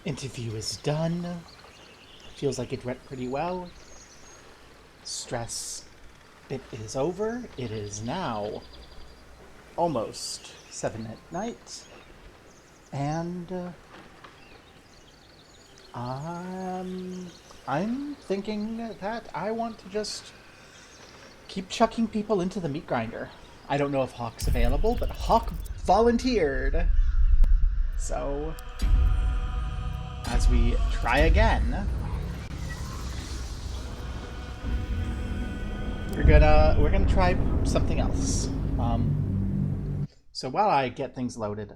Interview is done. Feels like it went pretty well. Stress bit is over. It is now almost 7 at night. And I'm thinking that I want to just keep chucking people into the meat grinder. I don't know if Hawk's available, but Hawk volunteered. So, as we try again, we're gonna try something else. So while I get things loaded,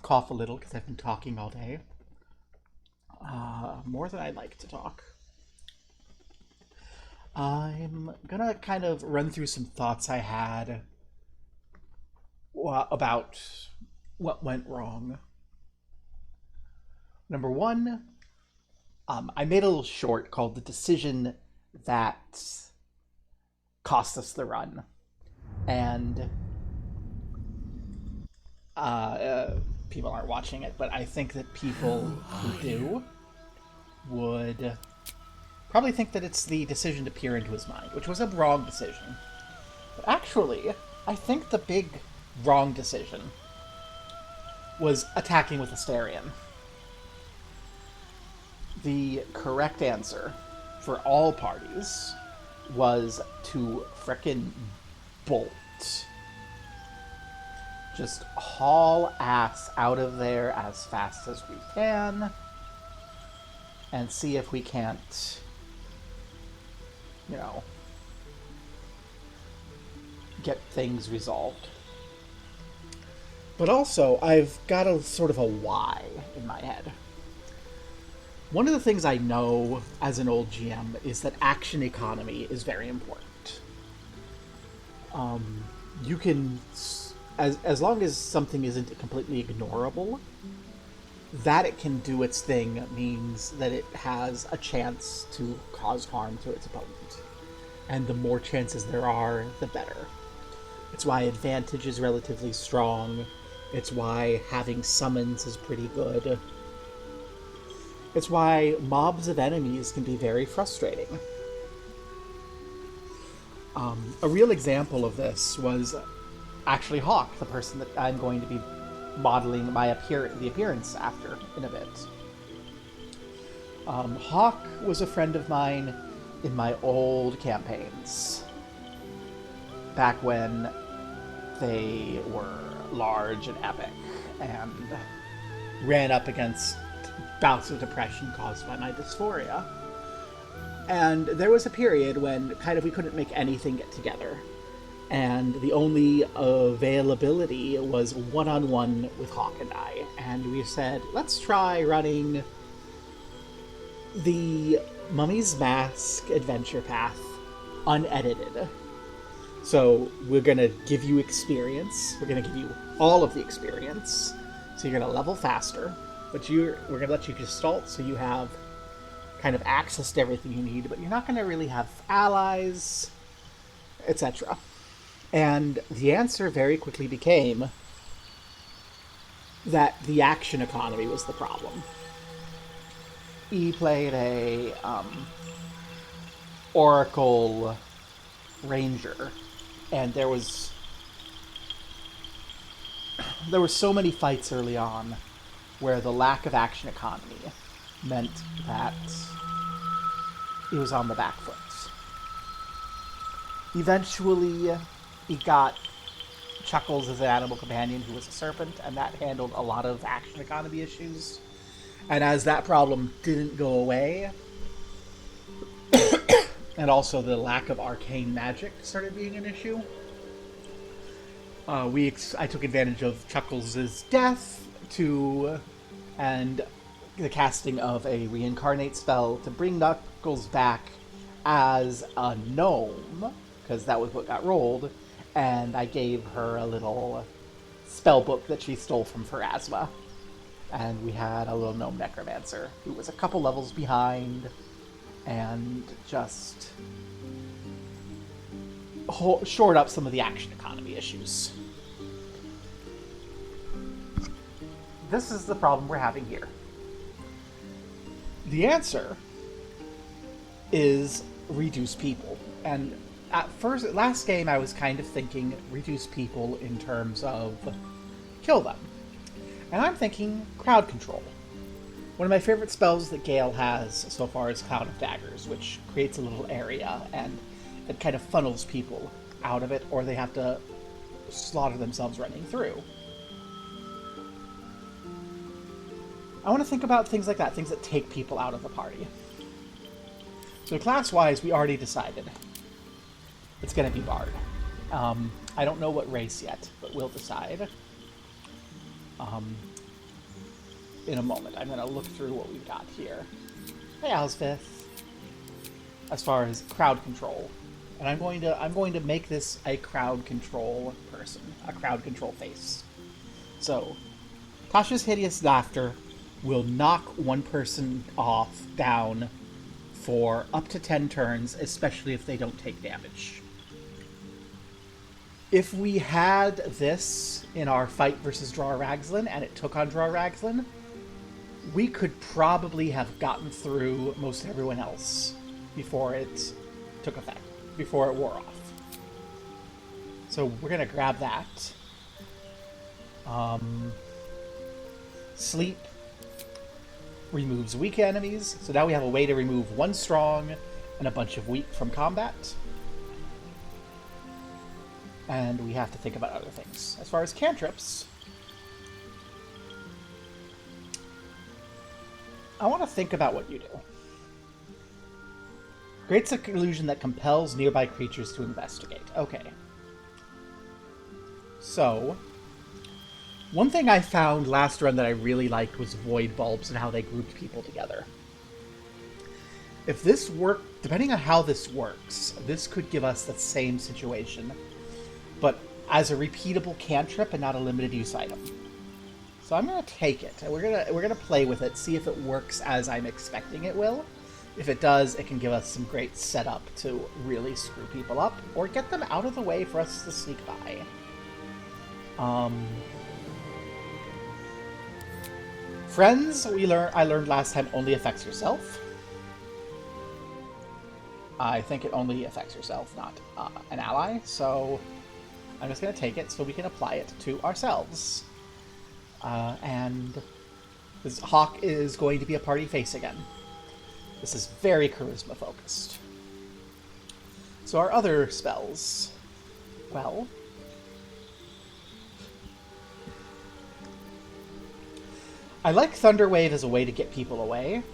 cough a little because I've been talking all day, more than I'd like to talk. I'm gonna kind of run through some thoughts I had about what went wrong. Number one, I made a little short called "The Decision That Cost Us the Run," and people aren't watching it, but I think that people who do would probably think that it's the decision to peer into his mind, which was a wrong decision. But actually, I think the big wrong decision was attacking with Asterion. The correct answer for all parties was to frickin' bolt. Just haul ass out of there as fast as we can and see if we can't, get things resolved. But also, I've got a sort of a why in my head. One of the things I know as an old GM is that action economy is very important. You can, as long as something isn't completely ignorable, that it can do its thing means that it has a chance to cause harm to its opponent. And the more chances there are, the better. It's why advantage is relatively strong. It's why having summons is pretty good. It's why mobs of enemies can be very frustrating. A real example of this was actually Hawk, the person that I'm going to be modeling the appearance after in a bit. Hawk was a friend of mine in my old campaigns, back when they were large and epic, and ran up against bouts of depression caused by my dysphoria. And there was a period when kind of we couldn't make anything get together. And the only availability was one-on-one with Hawk and I. And we said, let's try running the Mummy's Mask adventure path unedited. So we're going to give you experience. We're going to give you all of the experience. So you're going to level faster. But we're going to let you gestalt so you have kind of access to everything you need. But you're not going to really have allies, etc. And the answer very quickly became that the action economy was the problem. He played a Oracle Ranger, and there were so many fights early on where the lack of action economy meant that he was on the back foot. Eventually, he got Chuckles as an animal companion who was a serpent, and that handled a lot of action economy issues. And as that problem didn't go away, and also the lack of arcane magic started being an issue, I took advantage of Chuckles' death and the casting of a reincarnate spell to bring Knuckles back as a gnome, because that was what got rolled, and I gave her a little spell book that she stole from Pharasma. And we had a little gnome necromancer who was a couple levels behind and just shored up some of the action economy issues. this is the problem we're having here. The answer is reduce people. And at first, last game, I was kind of thinking reduce people in terms of kill them. And I'm thinking crowd control. One of my favorite spells that Gale has so far is Cloud of Daggers, which creates a little area and it kind of funnels people out of it, or they have to slaughter themselves running through. I want to think about things like that, things that take people out of the party. So class-wise, we already decided. It's going to be Bard. I don't know what race yet, but we'll decide. In a moment. I'm going to look through what we've got here. Hey, Alsvith. As far as crowd control. And I'm going to make this a crowd control person. A crowd control face. So, Tasha's hideous laughter will knock one person off down for up to 10 turns, especially if they don't take damage. If we had this in our fight versus Draw Ragzlin and it took on Draw Ragzlin, we could probably have gotten through most everyone else before it took effect, before it wore off. So we're going to grab that. Sleep removes weak enemies. So now we have a way to remove one strong and a bunch of weak from combat. And we have to think about other things. As far as cantrips, I want to think about what you do. Creates an illusion that compels nearby creatures to investigate. Okay. So, one thing I found last run that I really liked was void bulbs and how they grouped people together. If this worked, depending on how this works, this could give us the same situation, but as a repeatable cantrip and not a limited use item. So I'm gonna take it, and we're gonna play with it, see if it works as I'm expecting it will. If it does, it can give us some great setup to really screw people up, or get them out of the way for us to sneak by. Friends, I learned last time, only affects yourself. I think it only affects yourself, not an ally, so I'm just going to take it so we can apply it to ourselves. And this Hawk is going to be a party face again. This is very charisma focused. So our other spells, well, I like Thunder Wave as a way to get people away,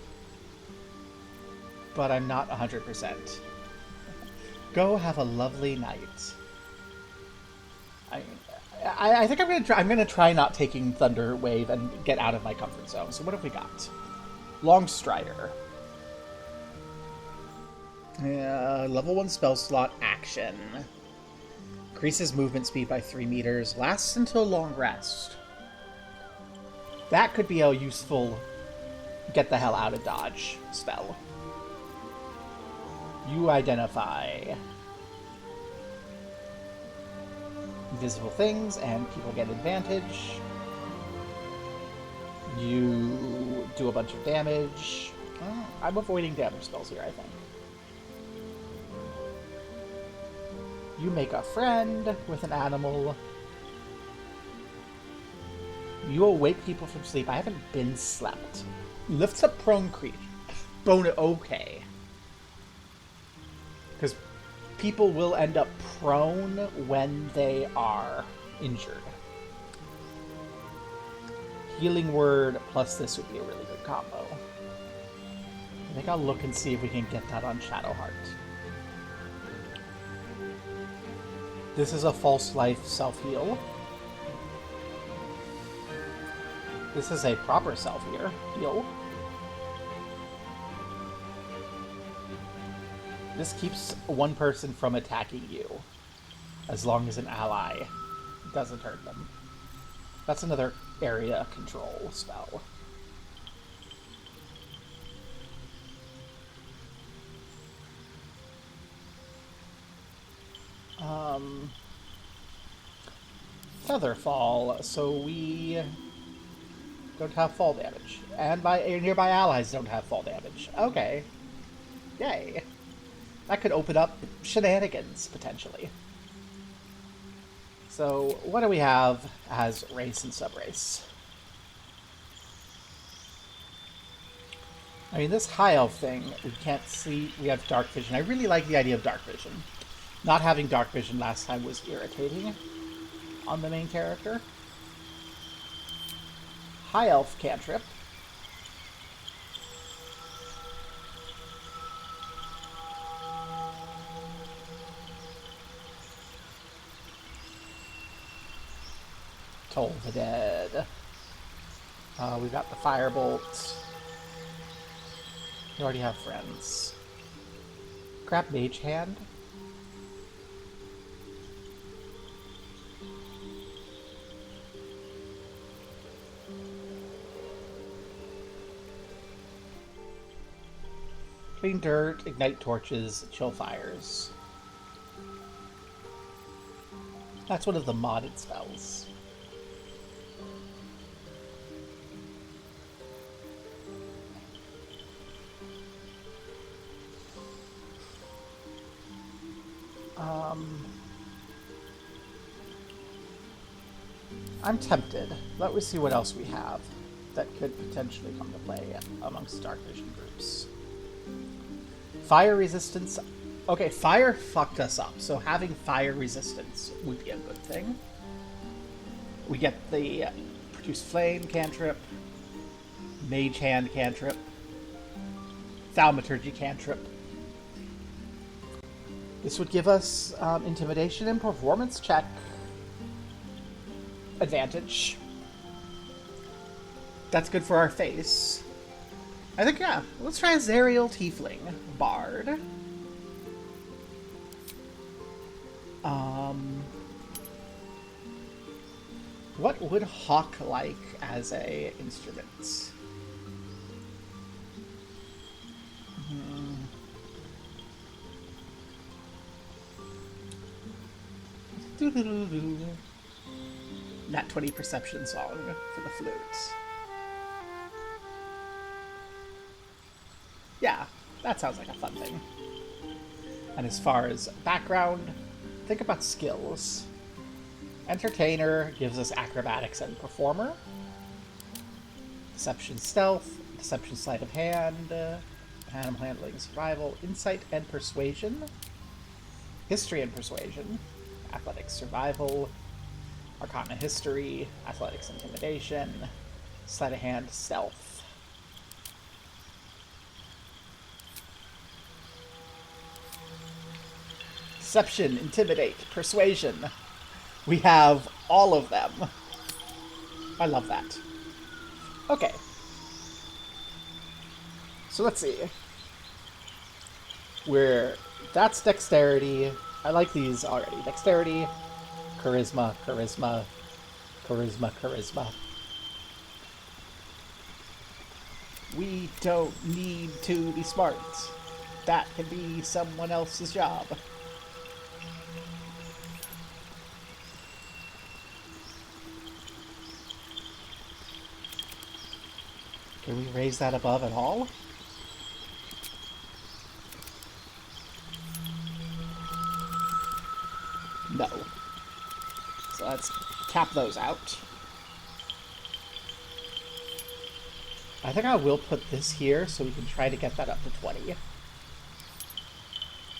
but I'm not 100%. Go have a lovely night. I think I'm gonna try not taking Thunder Wave and get out of my comfort zone. So what have we got? Longstrider. Level 1 spell slot action. Increases movement speed by 3 meters. Lasts until long rest. That could be a useful get the hell out of dodge spell. You identify invisible things and people get advantage. You do a bunch of damage. Oh, I'm avoiding damage spells here, I think. You make a friend with an animal. You awake people from sleep. I haven't been slept. Lifts up prone creature. Okay. Because people will end up prone when they are injured. Healing word plus this would be a really good combo. I think I'll look and see if we can get that on Shadowheart. This is a false life self-heal. This is a proper self-heal. This keeps one person from attacking you, as long as an ally doesn't hurt them. That's another area control spell. Featherfall. So we don't have fall damage. And my nearby allies don't have fall damage. Okay. Yay. That could open up shenanigans, potentially. So, what do we have as race and subrace? I mean, this high elf thing, we can't see. We have dark vision. I really like the idea of dark vision. Not having dark vision last time was irritating on the main character. High elf cantrip. Toll the Dead. We've got the Firebolt. We already have friends. Grab Mage Hand. Clean Dirt, Ignite Torches, Chill Fires. That's one of the modded spells. I'm tempted. Let me see what else we have that could potentially come to play amongst Dark Vision groups. Fire resistance. Okay, fire fucked us up, so having fire resistance would be a good thing. We get the Produce Flame cantrip, Mage Hand cantrip, Thaumaturgy cantrip. This would give us Intimidation and Performance check advantage. That's good for our face. I think, yeah, let's try Zerial Tiefling Bard. What would Hawk like as a instrument? Nat 20 Perception Song for the flute. Yeah, that sounds like a fun thing. And as far as background, think about skills. Entertainer gives us Acrobatics and Performer. Deception Stealth, Deception Sleight of Hand, Animal Handling and Survival, Insight and Persuasion, History and Persuasion, Athletics Survival, Arcana History, Athletics Intimidation, Sleight of Hand Stealth. Deception, Intimidate, Persuasion. We have all of them. I love that. Okay. So let's see. That's Dexterity. I like these already. Dexterity, Charisma, Charisma, Charisma, Charisma. We don't need to be smart. That can be someone else's job. Can we raise that above at all? No. So let's cap those out. I think I will put this here so we can try to get that up to 20.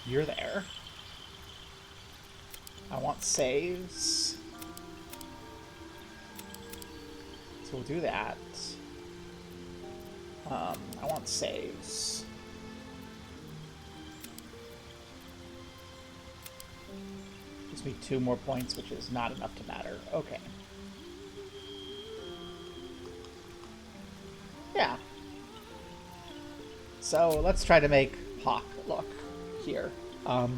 You're there. I want saves. So we'll do that. I want saves. Gives me 2 more points, which is not enough to matter. Okay. Yeah. So let's try to make Hawk look here. Now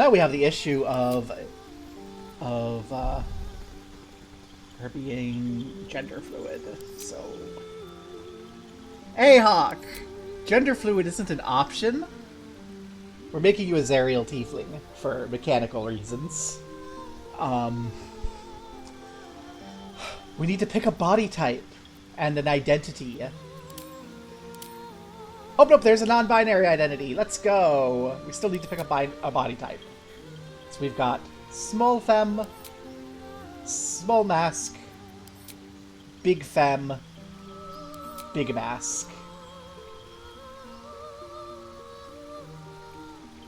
we have the issue of her being gender fluid, so... Hey, Hawk! Gender fluid isn't an option. We're making you a Zerial Tiefling for mechanical reasons. We need to pick a body type and an identity. Oh, nope, there's a non-binary identity. Let's go. We still need to pick a body type. So we've got small femme, small mask, big femme, big mask.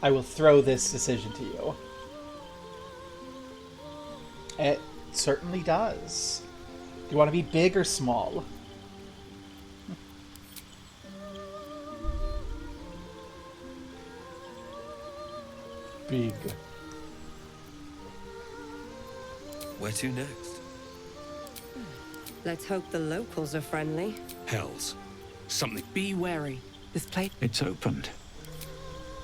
I will throw this decision to you. It certainly does. Do you want to be big or small? Big. Where to next? Let's hope the locals are friendly. Hells. Something. Be wary. This place... It's opened.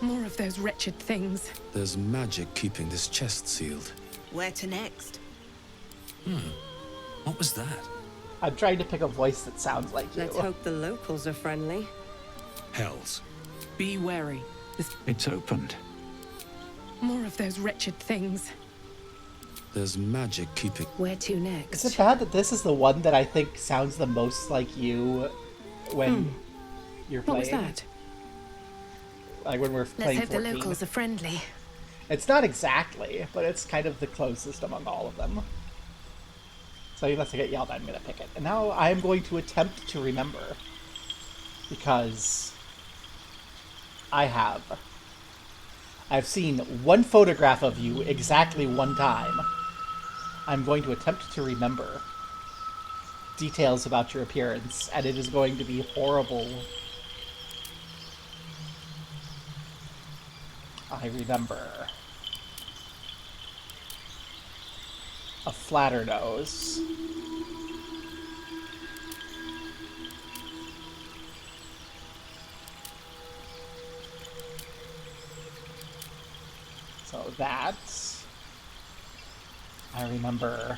More of those wretched things. There's magic keeping this chest sealed. Where to next? What was that? I'm trying to pick a voice that sounds like you. Let's hope the locals are friendly. Hells. Be wary. This... It's opened. More of those wretched things. There's magic keeping... Where to next? Is it bad that this is the one that I think sounds the most like you when you're playing? What was that? Like when we're playing Let's hope 14. the locals are friendly. It's not exactly, but it's kind of the closest among all of them. So unless I get yelled at, I'm going to pick it. And now I'm going to attempt to remember. Because I've seen one photograph of you exactly one time. I'm going to attempt to remember details about your appearance, and it is going to be horrible. I remember a flatter nose. So that, I remember.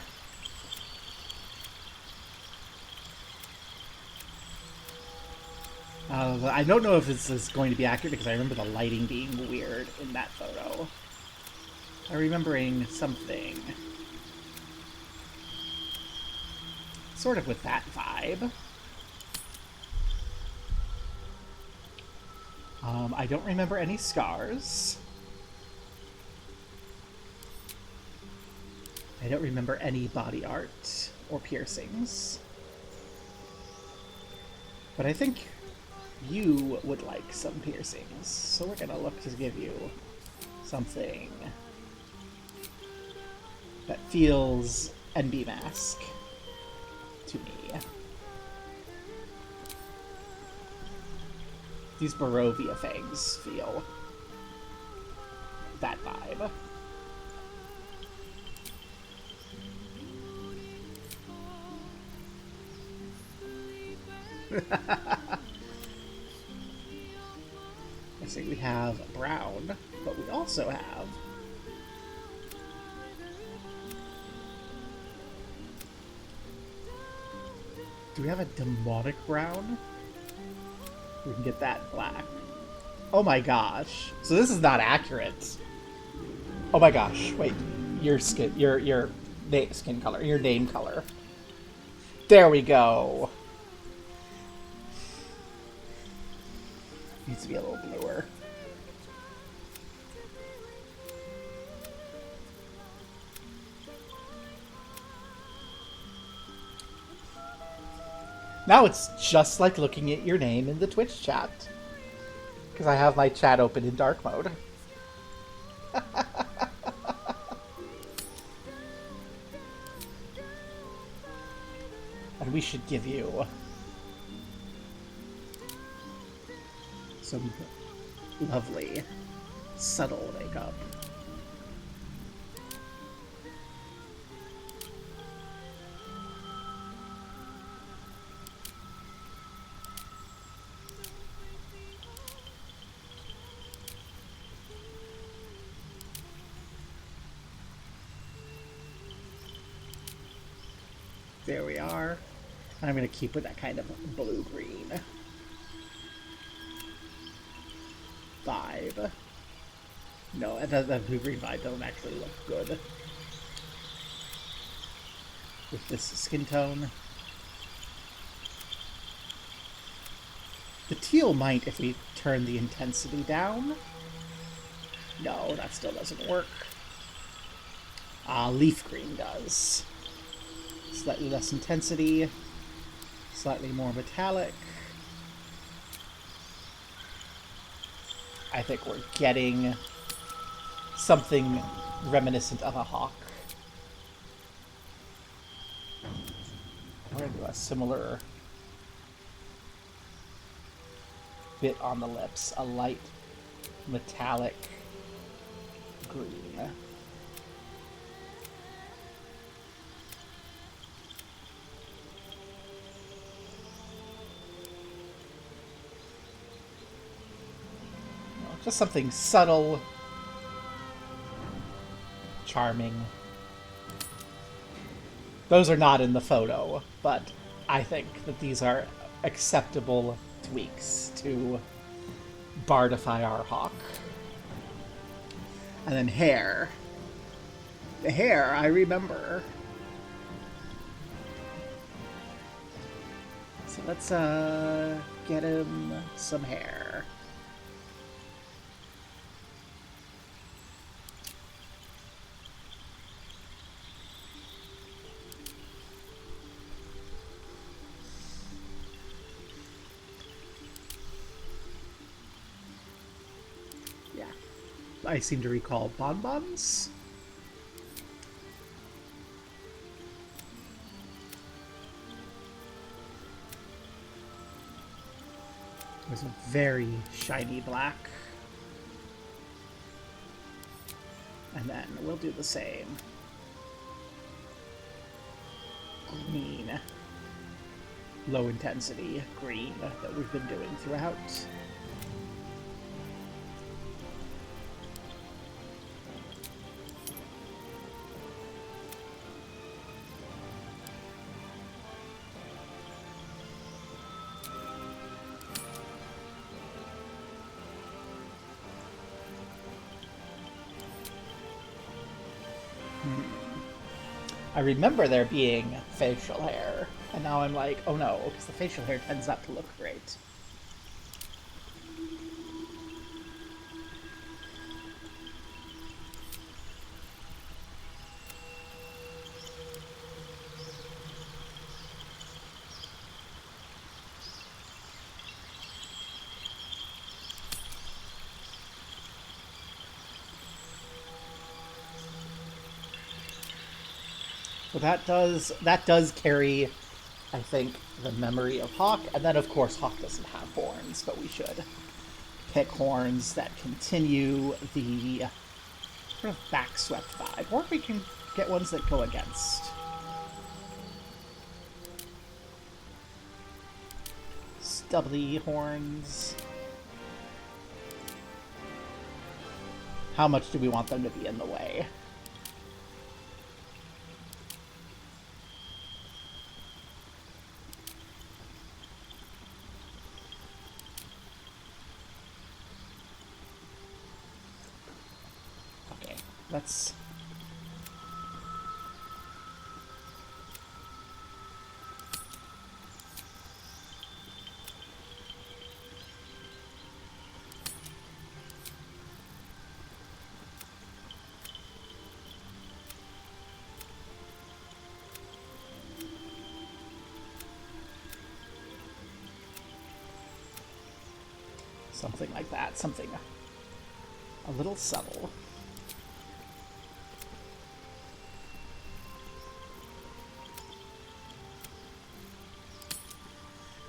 I don't know if this is going to be accurate because I remember the lighting being weird in that photo. I'm remembering something. Sort of with that vibe. I don't remember any scars. I don't remember any body art or piercings. But I think you would like some piercings, so we're gonna look to give you something that feels NB Mask to me. These Barovia fangs feel that vibe. I see we have brown, but we also have do we have a demonic brown? We can get that black. Oh my gosh. So this is not accurate. Oh my gosh. Wait. Your skin, your skin color, your name color. There we go. Needs to be a little bluer. Now it's just like looking at your name in the Twitch chat. Because I have my chat open in dark mode. And we should give you some lovely, subtle makeup. There we are. And I'm going to keep with that kind of blue-green vibe. No, that blue-green vibe doesn't actually look good. with this skin tone. The teal might if we turn the intensity down. No, that still doesn't work. Leaf green does. Slightly less intensity, slightly more metallic. I think we're getting something reminiscent of a hawk. We're going to do a similar bit on the lips, a light metallic green. Just something subtle, charming. Those are not in the photo, but I think that these are acceptable tweaks to bardify our hawk. And then hair. The hair, I remember. So let's get him some hair. I seem to recall bonbons. There's a very shiny black. And then we'll do the same. Green. Low intensity green that we've been doing throughout. I remember there being facial hair, and now I'm like, oh no, because the facial hair tends not to look great. So that does carry, I think, the memory of Hawk, and then of course Hawk doesn't have horns, but we should pick horns that continue the sort of backswept vibe, or we can get ones that go against. Stubbly horns. How much do we want them to be in the way? Let's... something like that. Something a little subtle.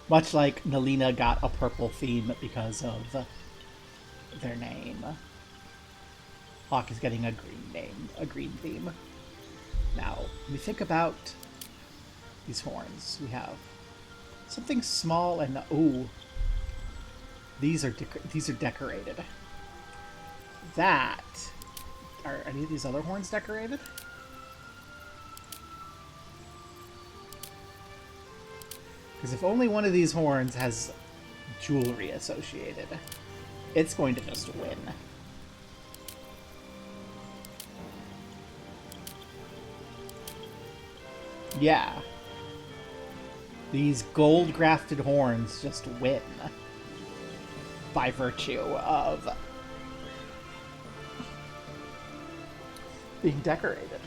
Much like Nalina got a purple theme because of their name. Hawk is getting a green name, a green theme. Now, when we think about these horns, we have something small and ooh, these are decorated. That are any of these other horns decorated? Because if only one of these horns has jewelry associated, it's going to just win. Yeah. These gold grafted horns just win by virtue of being decorated.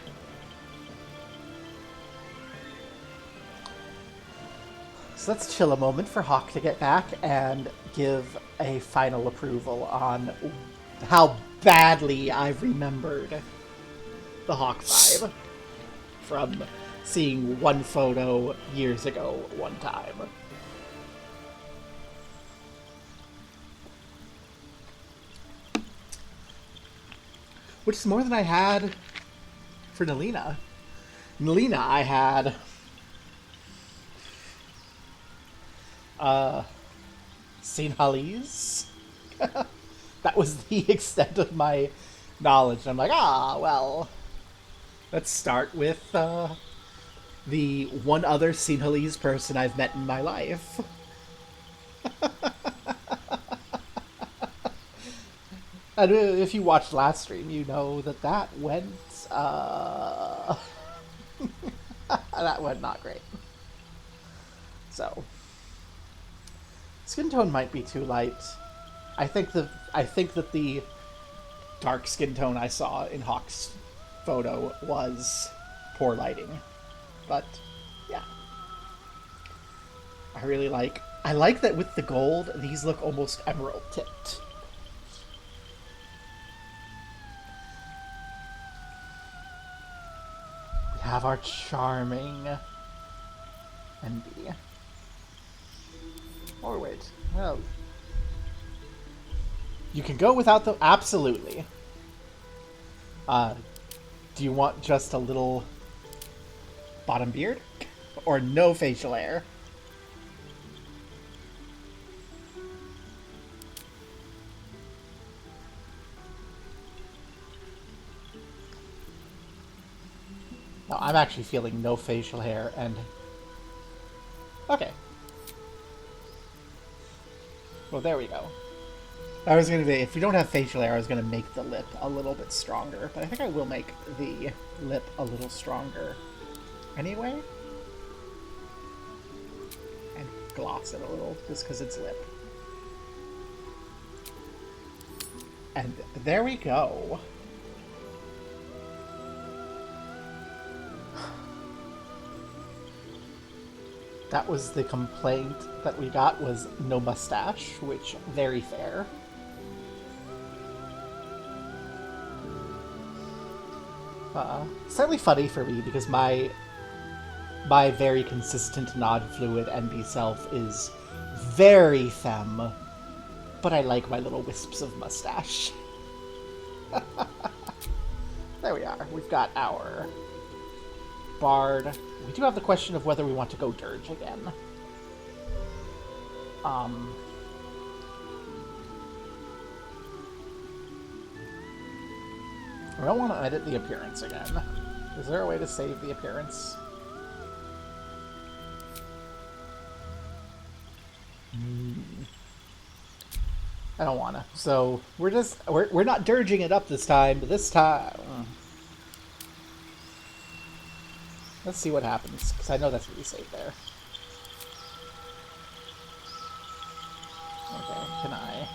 So let's chill a moment for Hawk to get back and give a final approval on how badly I've remembered the Hawk vibe from seeing one photo years ago one time. Which is more than I had for Nelina. Nelina, I had Sinhalese. That was the extent of my knowledge. And I'm like, well, let's start with the one other Sinhalese person I've met in my life. And if you watched last stream, you know that went that went not great. So skin tone might be too light. I think that the dark skin tone I saw in Hawk's photo was poor lighting. But yeah. I like that with the gold, these look almost emerald tipped. We have our charming NB. Or wait, well, you can go without the... Absolutely. Do you want just a little bottom beard? Or no facial hair? No, I'm actually feeling no facial hair and... Okay. Well, there we go. I was going to say, if we don't have facial hair, I was going to make the lip a little bit stronger. But I think I will make the lip a little stronger anyway. And gloss it a little, just because it's lip. And there we go. That was the complaint that we got, was no mustache, which, very fair. Slightly funny for me, because my very consistent non-fluid NB self is very femme, but I like my little wisps of mustache. There we are. We've got our Bard. We do have the question of whether we want to go Dirge again. I don't want to edit the appearance again. Is there a way to save the appearance? I don't want to. So we're not dirging it up this time, but this time... Let's see what happens, because I know that's what we saved there. Okay, can I...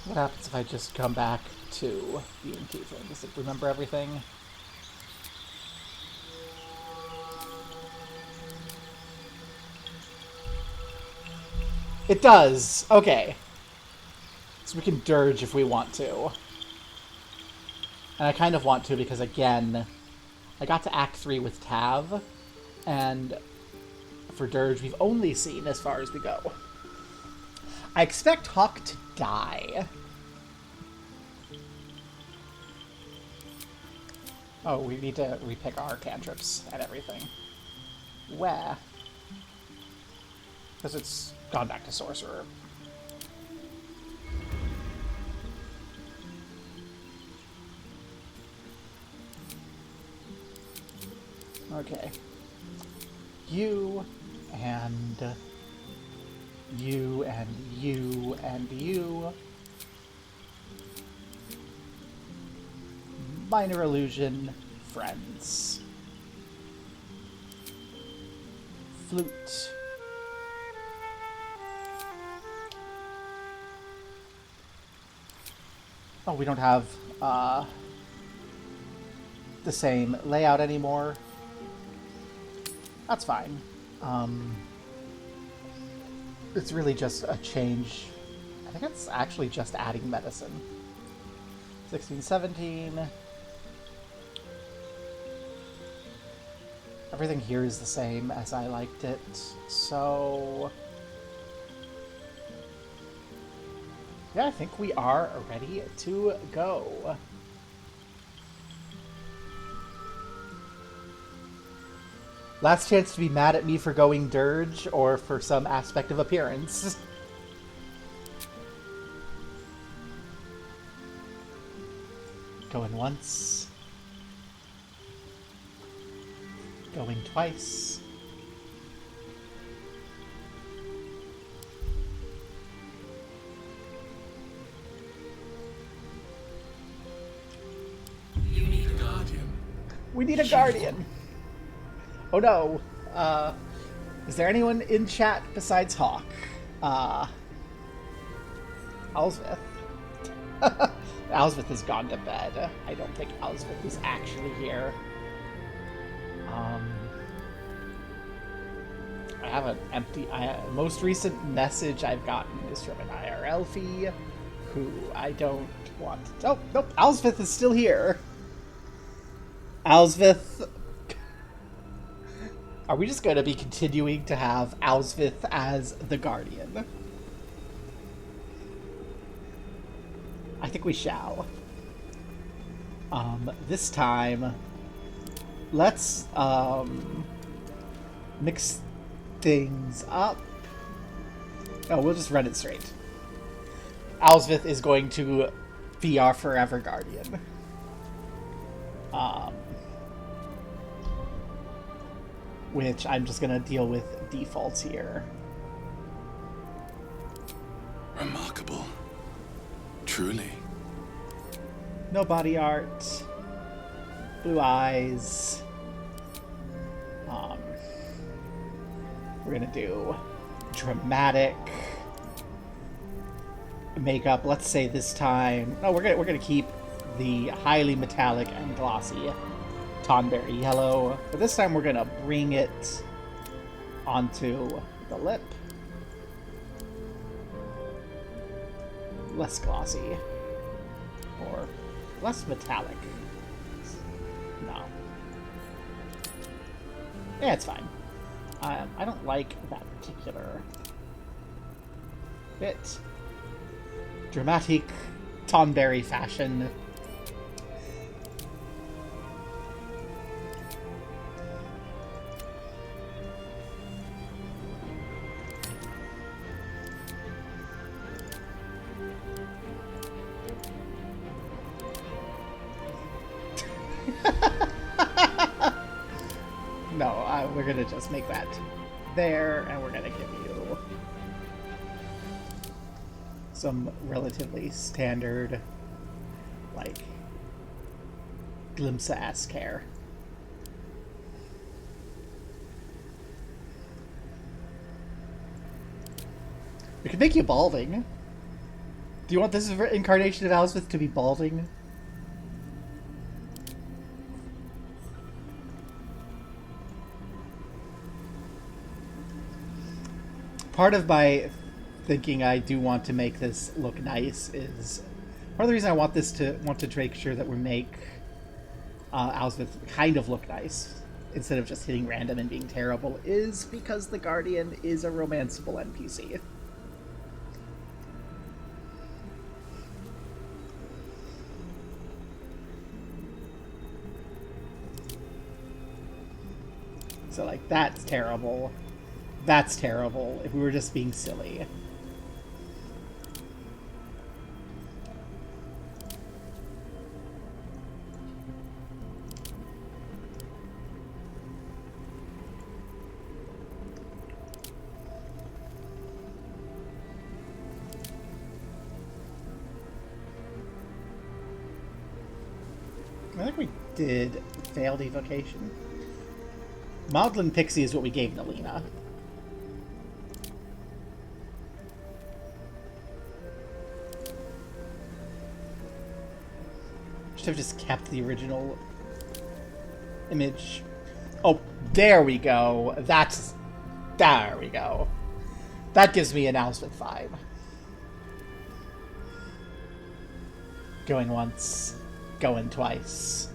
What happens if I just come back to being Tiefling? Does it remember everything? It does! Okay. So we can dirge if we want to. And I kind of want to because, again... I got to Act 3 with Tav, and for Dirge, we've only seen as far as we go. I expect Hawk to die. Oh, we need to repick our cantrips and everything. Where? Because it's gone back to Sorcerer. Okay. You, and you, and you, and you. Minor illusion, friends. flute. Oh, we don't have the same layout anymore. That's fine. It's really just a change. I think it's actually just adding medicine. 16, 17. Everything here is the same as I liked it, so... yeah, I think we are ready to go. Last chance to be mad at me for going dirge or for some aspect of appearance. Going once. Going twice. You need a guardian. We need a guardian. Oh no. Is there anyone in chat besides Hawk? Alsvith. Alsvith has gone to bed. I don't think Alsvith is actually here. I have an empty... most recent message I've gotten is from an IRL fee who I don't want... oh, nope, Alsvith is still here. Alsvith... are we just going to be continuing to have Alsvith as the Guardian? I think we shall. This time, let's mix things up. Oh, we'll just run it straight. Alsvith is going to be our forever Guardian. Which I'm just going to deal with defaults here. Remarkable. Truly. No body art. Blue eyes. We're going to do dramatic makeup. Let's say this time... no, we're gonna keep the highly metallic and glossy Tonberry yellow, but this time we're gonna bring it onto the lip. Less glossy. Or less metallic. No. Yeah, it's fine. I don't like that particular bit. Dramatic Tonberry fashion. No, we're gonna just make that there, and we're gonna give you some relatively standard, like, Glimpse-esque hair. We could make you balding. Do you want this incarnation of Alsvith to be balding? Part of my thinking I do want to make this look nice is part of the reason I want to make sure that we make Alsvith kind of look nice instead of just hitting random and being terrible is because the Guardian is a romanceable NPC. So, like, that's terrible. That's terrible if we were just being silly. I think we did failed evocation. Maudlin Pixie is what we gave Nalina. Should have just kept the original image. Oh, there we go. There we go. That gives me an Owlsmith vibe. Going once, going twice.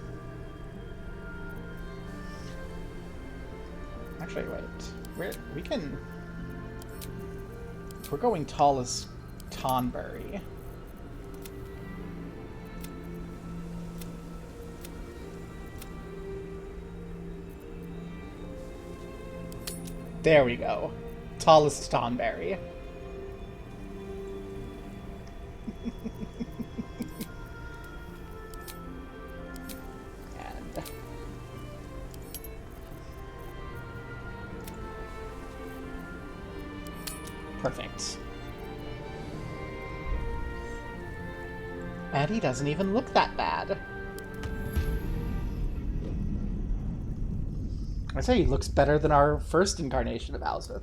Actually, wait. We can... If we're going tall as Tonberry... There we go. Tallest Tonberry. And... Perfect. And he doesn't even look that bad. I say he looks better than our first incarnation of Owlsmith.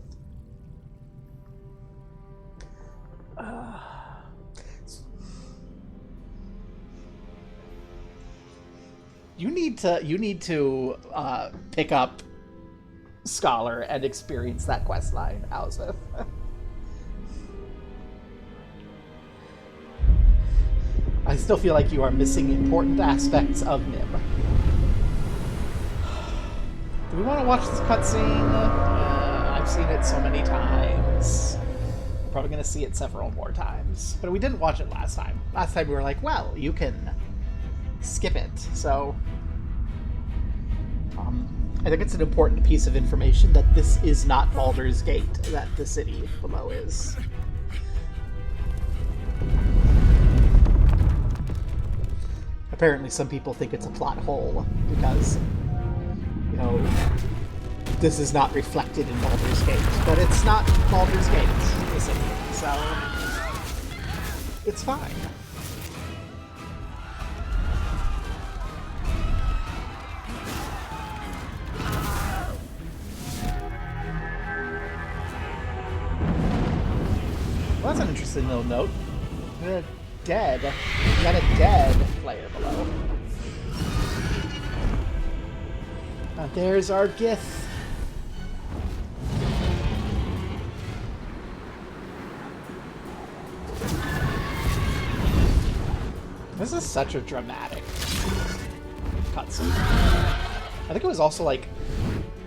You need to pick up Scholar and experience that questline, Owlsmith. I still feel like you are missing important aspects of Nim. Do we want to watch this cutscene? I've seen it so many times. I'm probably going to see it several more times. But we didn't watch it last time. Last time we were like, well, you can skip it. So, I think it's an important piece of information that this is not Baldur's Gate, that the city below is. Apparently some people think it's a plot hole, because, you know, this is not reflected in Baldur's Gate. But it's not Baldur's Gate, the city, so it's fine. Well, that's an interesting little note. Dead. We got a dead player below. There's our Gith. This is such a dramatic cutscene. I think it was also like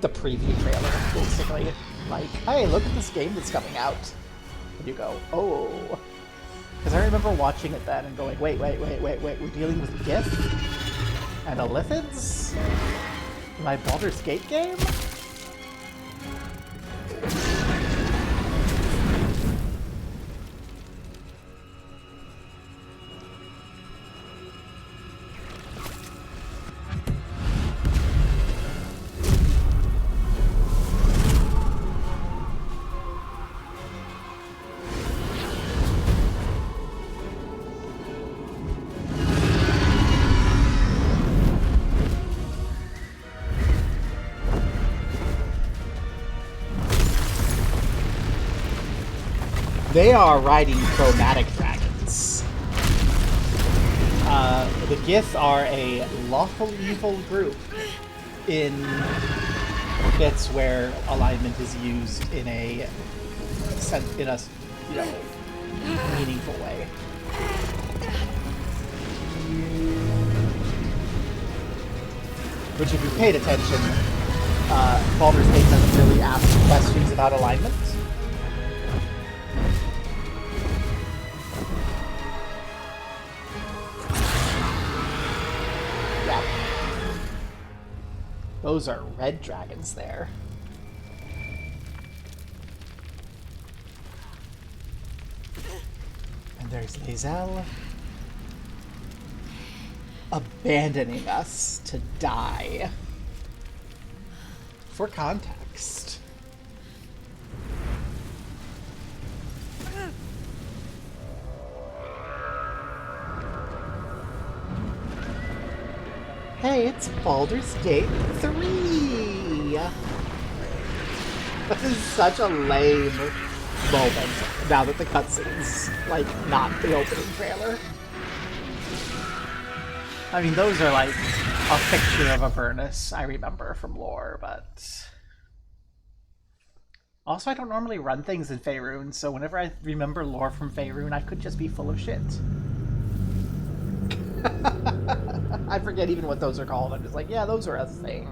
the preview trailer, basically. Like, hey, look at this game that's coming out. And you go, oh. Because I remember watching it then and going, wait, we're dealing with Gith? And Illithids? In my Baldur's Gate game? They are riding chromatic dragons. The Gith are a lawful evil group in bits where alignment is used in a meaningful way. Which, if you paid attention, Baldur's Gate doesn't really ask questions about alignment. Those are red dragons there. And there's Lae'zel abandoning us to die. For context. Hey, it's Baldur's Gate 3! That is such a lame moment, now that the cutscene's, like, not the opening trailer. I mean, those are like a picture of Avernus, I remember from lore, but... Also, I don't normally run things in Faerun, so whenever I remember lore from Faerun, I could just be full of shit. I forget even what those are called. I'm just like, yeah, those are a thing.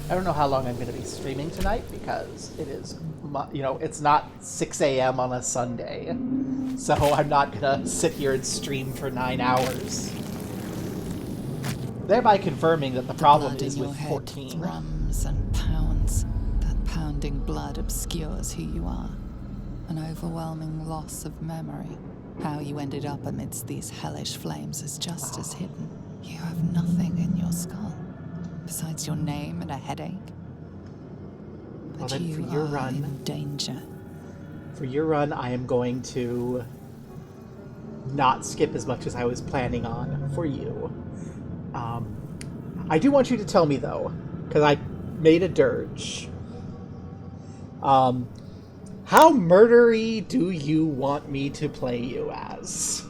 I don't know how long I'm going to be streaming tonight because it is, you know, it's not 6 a.m. on a Sunday. So I'm not going to sit here and stream for 9 hours. Thereby confirming that the problem is with 14. Thrums and pounds. That pounding blood obscures who you are. An overwhelming loss of memory. How you ended up amidst these hellish flames is just as hidden. You have nothing in your skull. Besides your name and a headache. But Well, then you for your are run, in danger. For your run, I am going to not skip as much as I was planning on for you. I do want you to tell me, though, because I made a dirge. How murdery do you want me to play you as?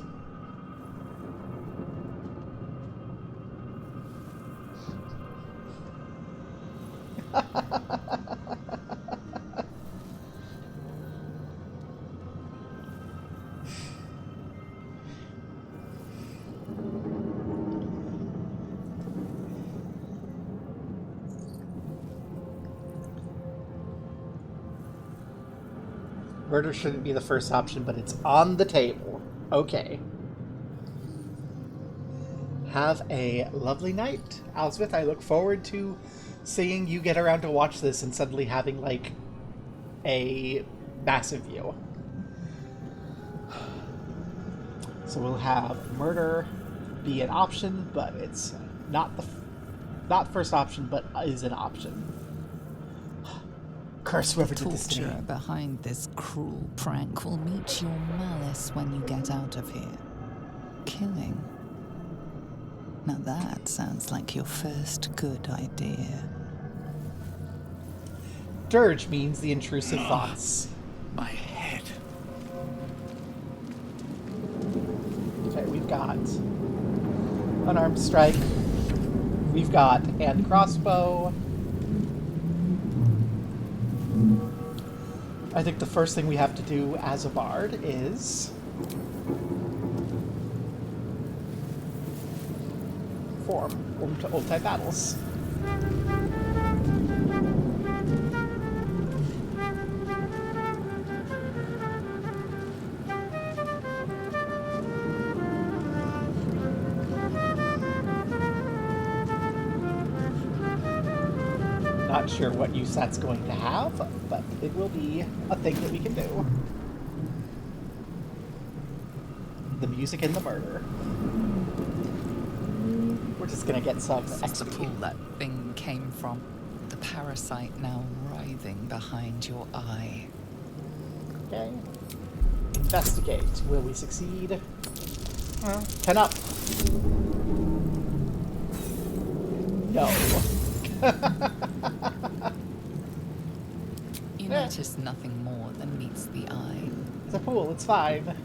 Murder shouldn't be the first option, but it's on the table. Okay. Have a lovely night, Alsmith. I look forward to seeing you get around to watch this and suddenly having, like, a massive view. So we'll have murder be an option, but it's not first option, but is an option. Curse whoever did this to me. Torture behind this cruel prank will meet your malice when you get out of here. Killing. Now that sounds like your first good idea. Dirge means the intrusive thoughts. My head. Okay, we've got unarmed strike. We've got hand crossbow. I think the first thing we have to do as a bard is form to old type battles. Not sure what use that's going to have, but it will be a thing that we can do. The music and the murder. We're just gonna get some That's the XP. pool that thing came from. The parasite now writhing behind your eye. Okay. Investigate. Will we succeed? 10 up. No. You notice nothing more than meets the eye. It's a pool, it's fine.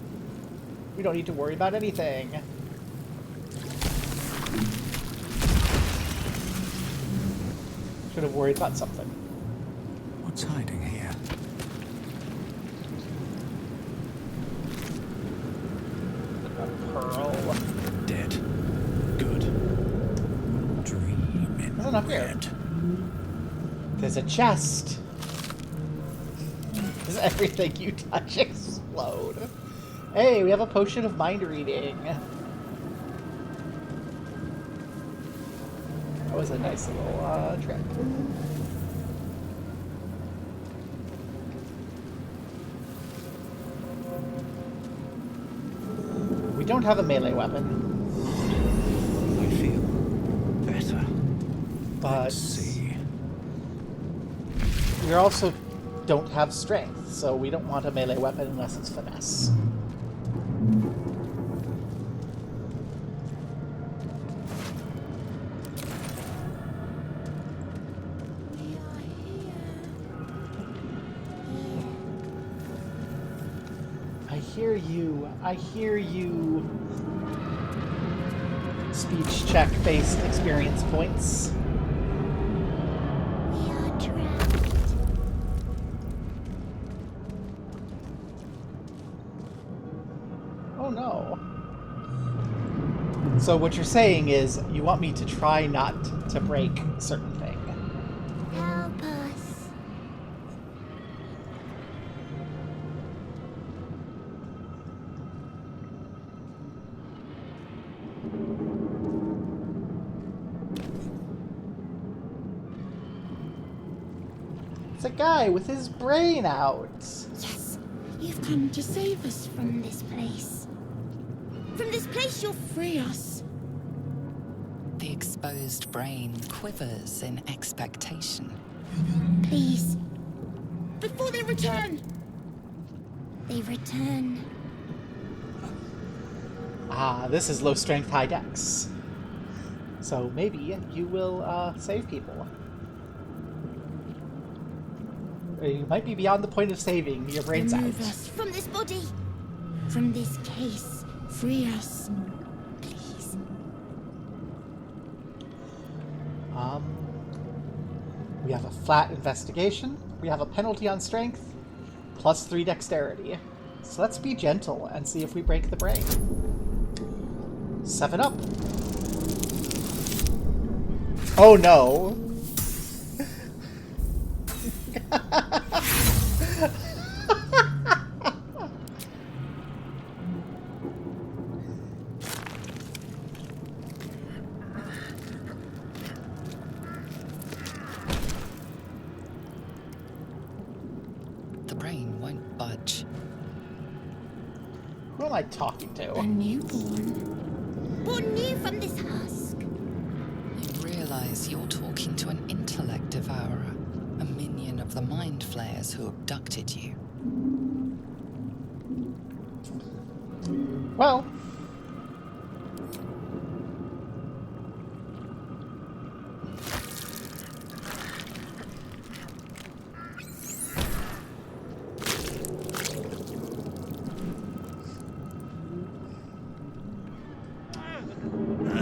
We don't need to worry about anything. Should have worried about something. What's hiding here? A pearl. Dead. Good. Dream in There's enough here. red. There's a chest. Does everything you touch explode? Hey, we have a potion of mind reading. That was a nice little trick. We don't have a melee weapon, I feel better. but Let's see. we also don't have strength, so we don't want a melee weapon unless it's finesse. I hear you. I hear you. Speech check based experience points. We are trapped. Oh no. So what you're saying is you want me to try not to break a certain thing. Help us. It's a guy with his brain out. Yes, you've come to save us from this place. From this place, you'll free us. The exposed brain quivers in expectation. Please. Before they return. They return. Ah, this is low strength, high dex. So maybe you will save people. You might be beyond the point of saving. Your brain's out. Remove us from this body. From this case. Free us. Please. We have a flat investigation. We have a penalty on strength. Plus 3 dexterity. So let's be gentle and see if we break the brain. 7 up. Oh no. The brain won't budge. Who am I talking to? A newborn. Born new from this husk. You realize you're talking to an intellect devourer, a minion of the mind flayers who abducted you. Well.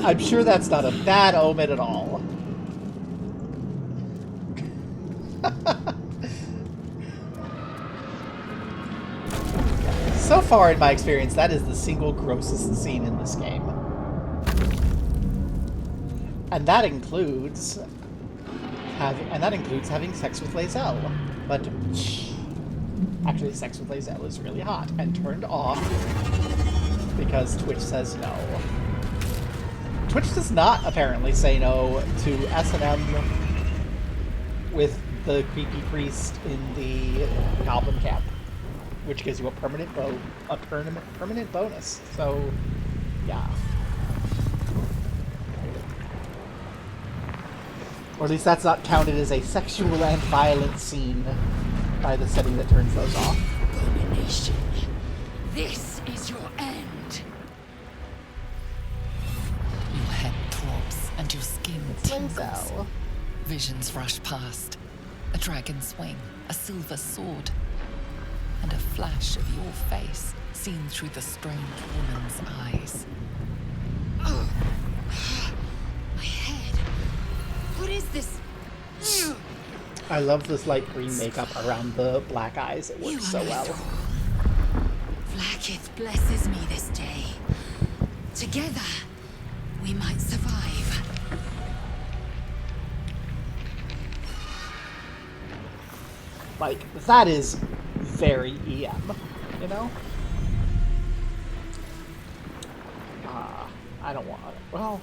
I'm sure that's not a bad omen at all. So far, in my experience, that is the single grossest scene in this game. And that includes having sex with Lae'zel. But actually, sex with Lae'zel is really hot and turned off because Twitch says no. Twitch does not apparently say no to S&M with the creepy priest in the goblin camp, which gives you a permanent bonus. So, yeah. Or at least that's not counted as a sexual and violent scene by the setting that turns those off. Abomination. This is your end. Your head throbs and your skin tingles. Lae'zel. Visions rush past. A dragon's wing, a silver sword, and a flash of your face seen through the strange woman's eyes. Oh. My head. What is this? I love this light green makeup around the black eyes. It You works so are my well. thrall. Vlaakith blesses me this day. Together, we might survive. Like, that is very EM, you know? I don't want it. Well,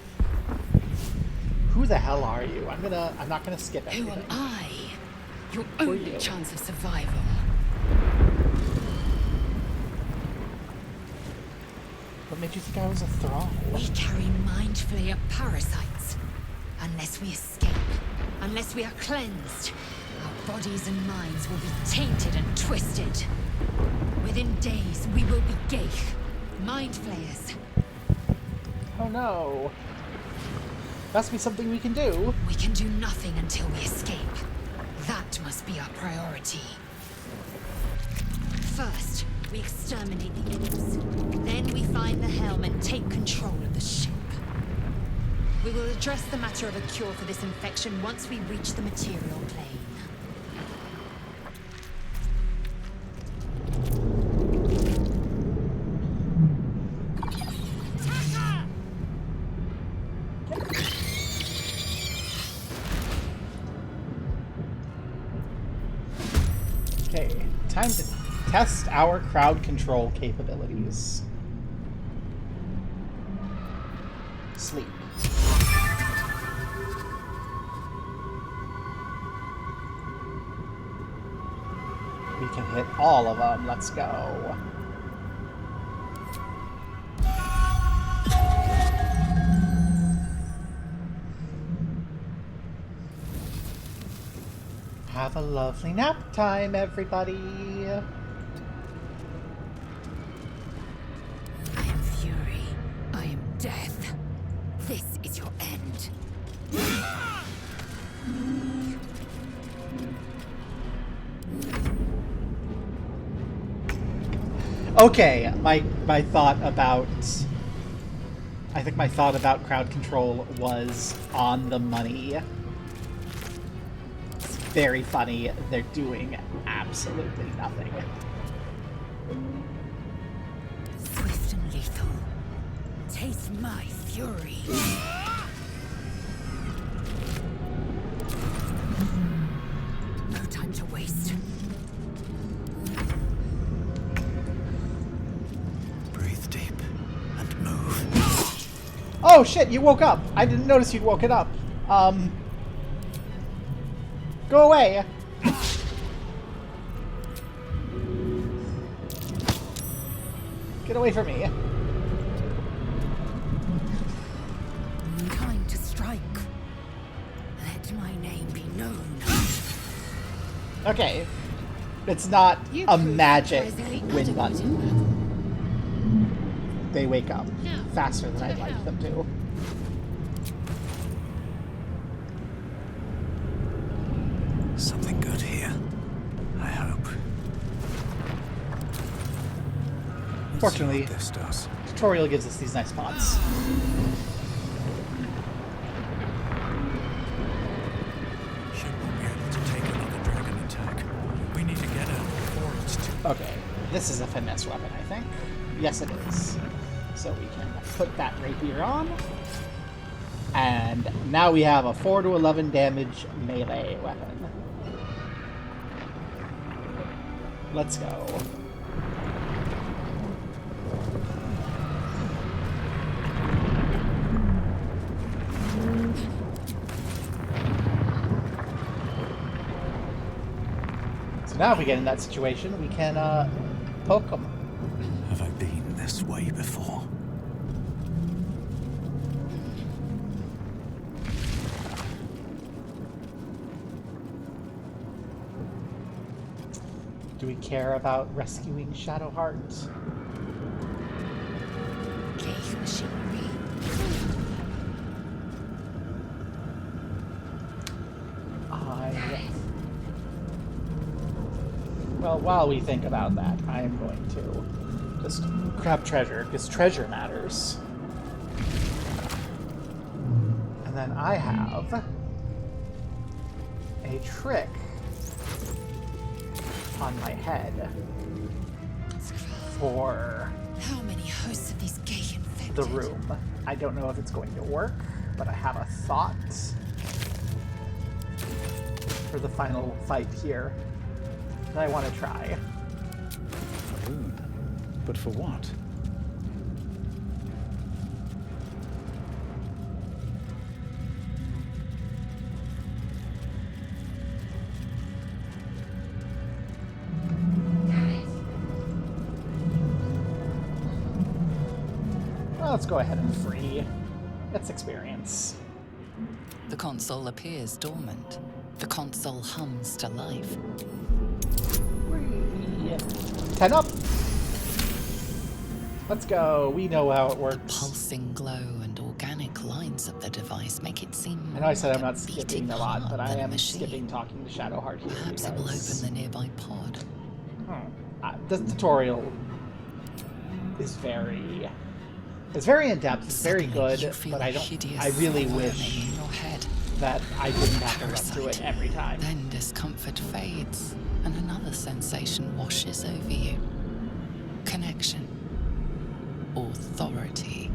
who the hell are you? I'm not gonna skip Who anything. am I? Your are only you? chance of survival. What made you think I was a thrall? We carry mind flayer parasites. Unless we escape, unless we are cleansed, our bodies and minds will be tainted and twisted. Within days, we will be Gaith, mind flayers. Oh no. Must be something we can do. We can do nothing until we escape. That must be our priority. First, We exterminate the imps. Then we find the helm and take control of the ship. We will address the matter of a cure for this infection once we reach the material plane. Okay, time to test our crowd control capabilities. Sleep. We can hit all of them. Let's go. Have a lovely nap time, everybody. I am fury. I am death. This is your end. Okay, my thought about... I think my thought about crowd control was on the money. It's very funny. They're doing absolutely nothing. Swift and lethal. Taste my fury. No time to waste. Breathe deep and move. Oh shit, you woke up! I didn't notice you'd woken up. Go away! Get away from me. Time to strike. Let my name be known. Okay. It's not You a proved magic surprisingly win good at button. They wake up faster than I'd like them to. Something good here. I hope. Fortunately, Let's see what this does. tutorial gives us these nice spots. Ship won't be able to take another dragon attack. We need to get out before it's too... Okay, this is a finesse weapon, I think. Yes, it is. So we can put that rapier on. And now we have a 4 to 11 damage melee weapon. Let's go. So now if we get in that situation, we can poke them. Have I been this way before? Do we care about rescuing Shadowheart? Gauge machinery. Well, while we think about that, I am going to just grab treasure, because treasure matters. And then I have a trick on my head for How many hosts of these gay infected? the room. I don't know if it's going to work, but I have a thought for the final fight here that I want to try. A rune. But for what? Well, let's go ahead and free. Let's experience. The console appears dormant. The console hums to life. Free. 10 up. Let's go. We know how it works. Pulsing glow and organic lines of the device make it seem I know I said like I'm not a skipping beating a lot, heart but I than a am machine. skipping talking to Shadowheart here. Perhaps it will because- open the nearby pod. The tutorial is very... It's very in-depth, it's very Suddenly, good, you feel but a I hideous really whirling wish in your head. that I didn't have to run through it Parasite. every time. Then discomfort fades, and another sensation washes over you. Connection. Authority.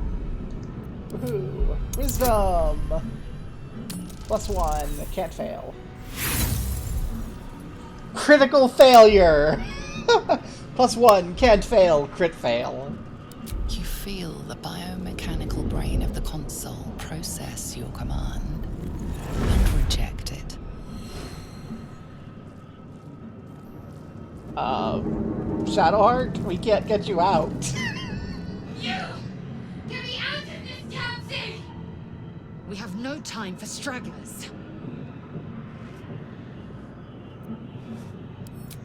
Woohoo! Wisdom! +1, can't fail. Critical failure! +1, can't fail, crit fail. You feel the biomechanical brain of the console process your command and reject it. Shadowheart, we can't get you out. You! Get me out of this taxi! We have no time for stragglers.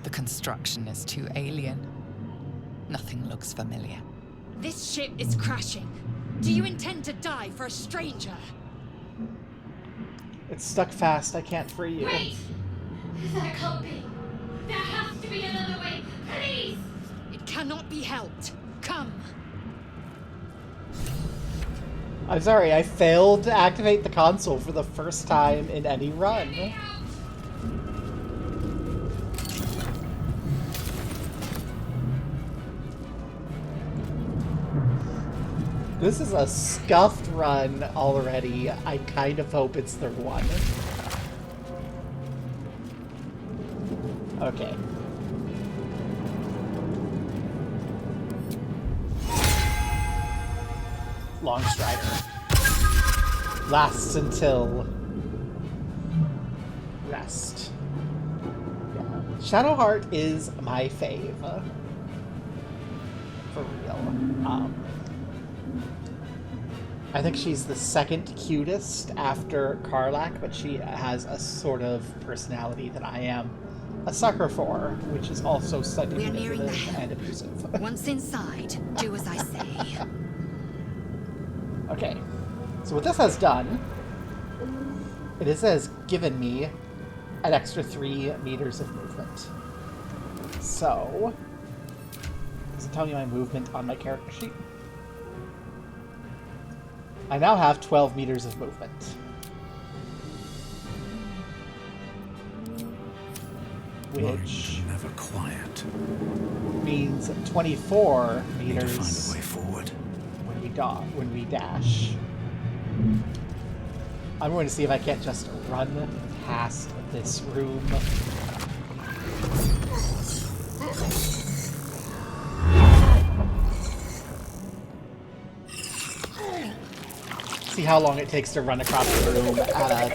The construction is too alien. Nothing looks familiar. This ship is crashing. Do you intend to die for a stranger? It's stuck fast, I can't free you. Wait! That can't be. There has to be another way. Please! It cannot be helped. Come. I'm sorry, I failed to activate the console for the first time in any run. This is a scuffed run already. I kind of hope it's the one. Okay. Long Strider. Lasts until rest. Yeah. Shadowheart is my fave. For real. I think she's the second cutest after Karlach, but she has a sort of personality that I am a sucker for, which is also slightly We're nearing the manipulative and helm. abusive. Once inside, do as I say. Okay, so what this has done, it has given me an extra 3 meters of movement. So, does it tell me my movement on my character sheet? I now have 12 meters of movement. Which Never quiet. means 24 Need to find a meters way forward. when we dash. I'm going to see if I can't just run past this room. See how long it takes to run across the room at a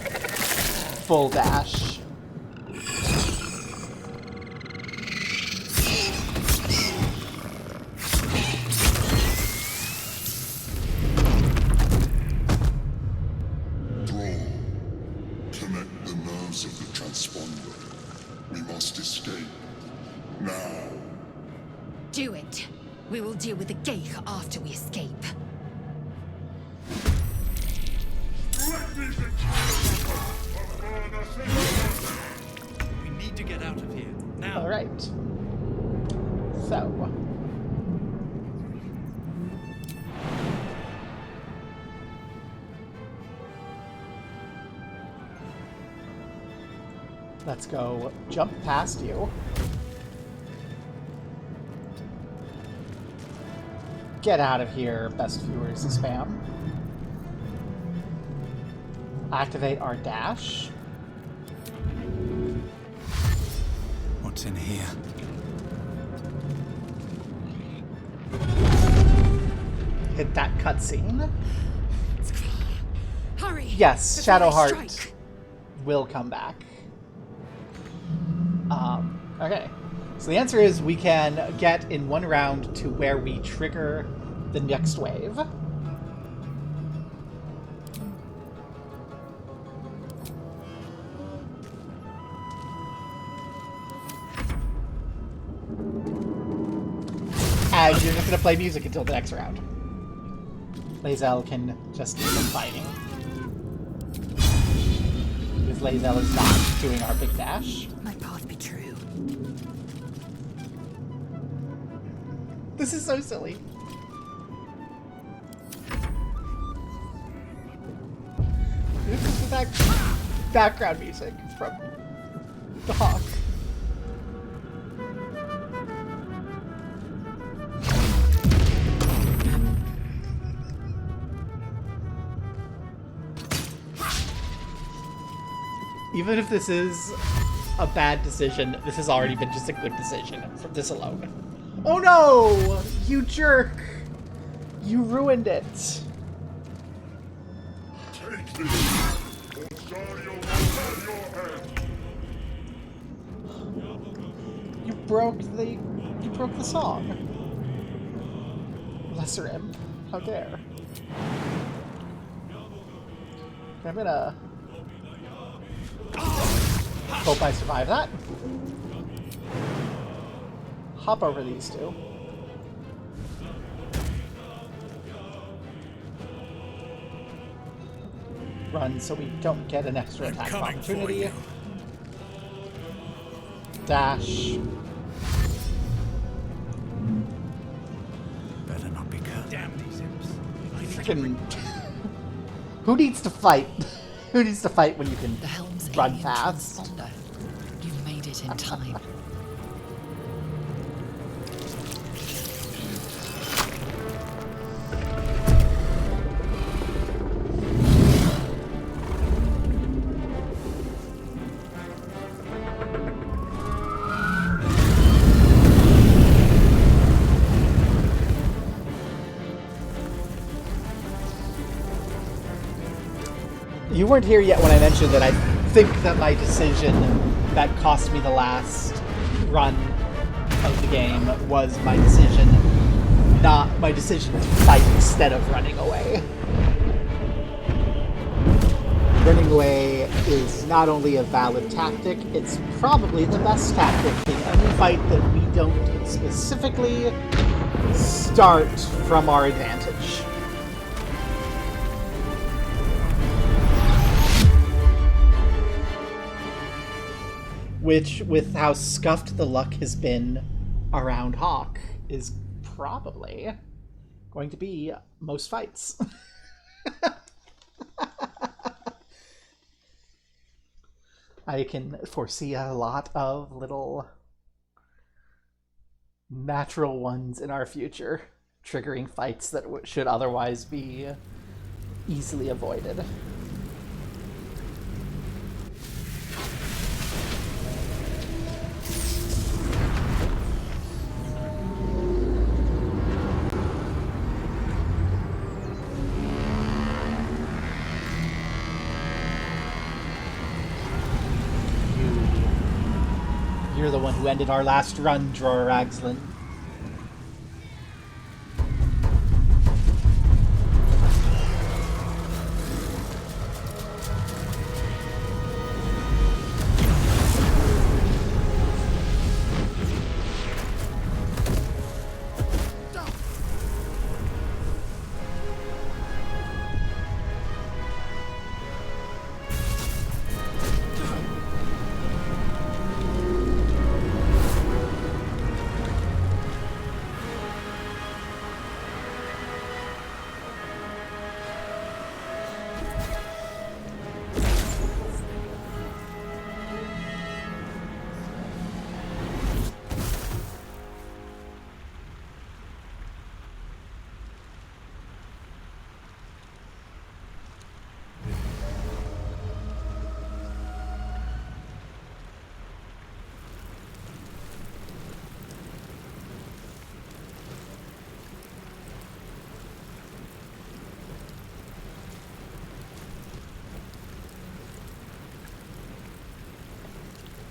full dash. Connect the nerves of the transponder. We must escape. Now. Do it. We will deal with the Geich after we escape. We need to get out of here. Now. Alright. So. Let's go jump past you. Get out of here, best viewers of spam. Activate our dash. What's in here? Hit that cutscene. Hurry! Yes, before they Shadowheart strike. will come back. Okay. So the answer is we can get in one round to where we trigger the next wave. And you're just going to play music until the next round. Lae'zel can just do some fighting. Because Lae'zel is not doing our big dash. My path be true. This is so silly. This is the background music from the Hawk. Even if this is a bad decision, this has already been just a good decision from this alone. Oh no! You jerk! You ruined it. Take this, or Sario will have your head. You broke the song. Lesser imp. How dare. I'm gonna hope I survive that. Hop over these two. Run so we don't get an extra attack of opportunity. Dash. Better not be cut. Damn these imps. Freaking. Who needs to fight? Who needs to fight when you can The helm's run alien fast? transponder. You've made it in time. You weren't here yet when I mentioned that I think that my decision that cost me the last run of the game was my decision, not my decision to fight instead of running away. Running away is not only a valid tactic, it's probably the best tactic in any fight that we don't specifically start from our advantage. Which, with how scuffed the luck has been around Hawk, is probably going to be most fights. I can foresee a lot of little natural ones in our future, triggering fights that should otherwise be easily avoided. You're the one who ended our last run, Drawer Ragslin.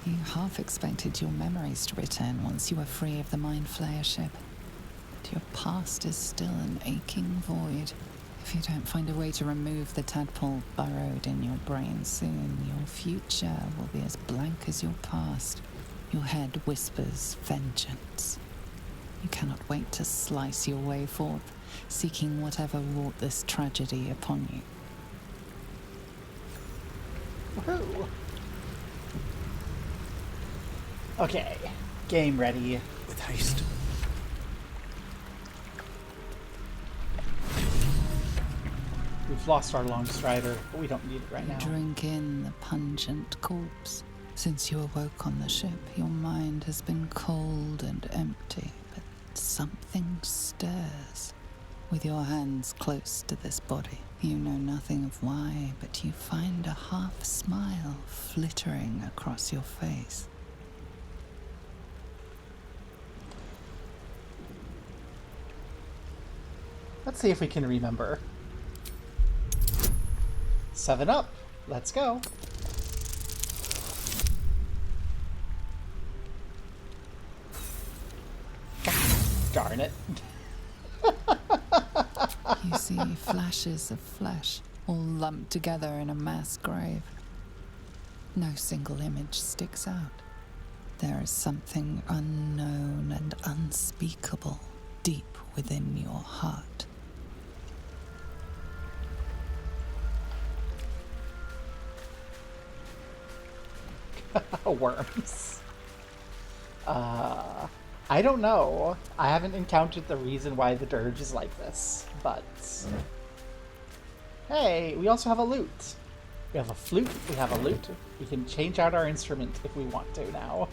You half expected your memories to return once you were free of the Mind Flayer ship. But your past is still an aching void. If you don't find a way to remove the tadpole burrowed in your brain soon, your future will be as blank as your past. Your head whispers vengeance. You cannot wait to slice your way forth, seeking whatever wrought this tragedy upon you. Woohoo! Okay, game ready. With haste. We've lost our long strider, but we don't need it right now. Drink in the pungent corpse. Since you awoke on the ship, your mind has been cold and empty, but something stirs. With your hands close to this body, you know nothing of why, but you find a half smile flittering across your face. Let's see if we can remember. 7 Up. Let's go. Darn it. You see flashes of flesh, all lumped together in a mass grave. No single image sticks out. There is something unknown and unspeakable deep within your heart. Worms. I don't know. I haven't encountered the reason why the dirge is like this, but... Hey, we also have a lute. We have a flute, we have a lute. We can change out our instrument if we want to now.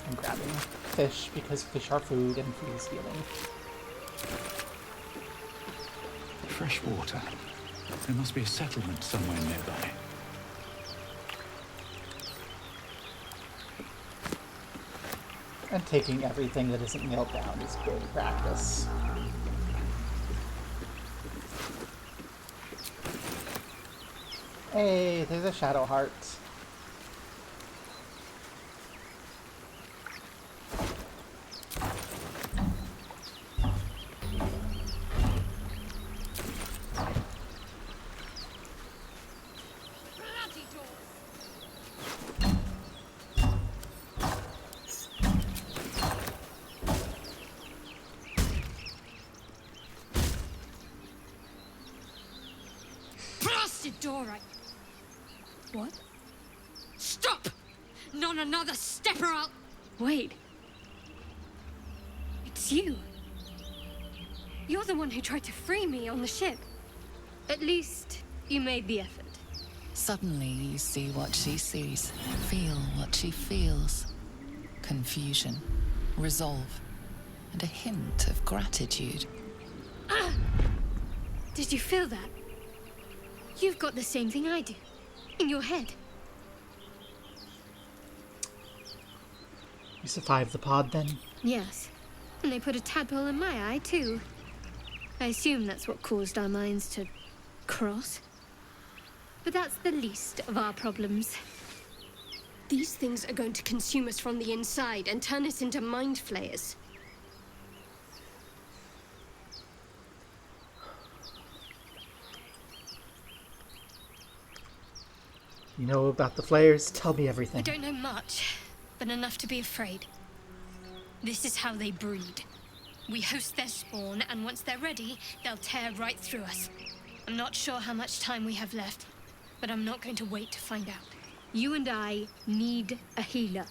I'm grabbing fish because fish are food and food is healing. Fresh water. There must be a settlement somewhere nearby. And taking everything that isn't nailed down is good practice. Hey, there's a shadow heart. Door, What? Stop! Not another step or I'll... Wait. It's you. You're the one who tried to free me on the ship. At least, you made the effort. Suddenly you see what she sees, feel what she feels. Confusion, resolve, and a hint of gratitude. Ah! Did you feel that? You've got the same thing I do. In your head. You survived the pod, then? Yes. And they put a tadpole in my eye, too. I assume that's what caused our minds to cross. But that's the least of our problems. These things are going to consume us from the inside and turn us into mind flayers. You know about the flares? Tell me everything. I don't know much, but enough to be afraid. This is how they breed. We host their spawn, and once they're ready, they'll tear right through us. I'm not sure how much time we have left, but I'm not going to wait to find out. You and I need a healer.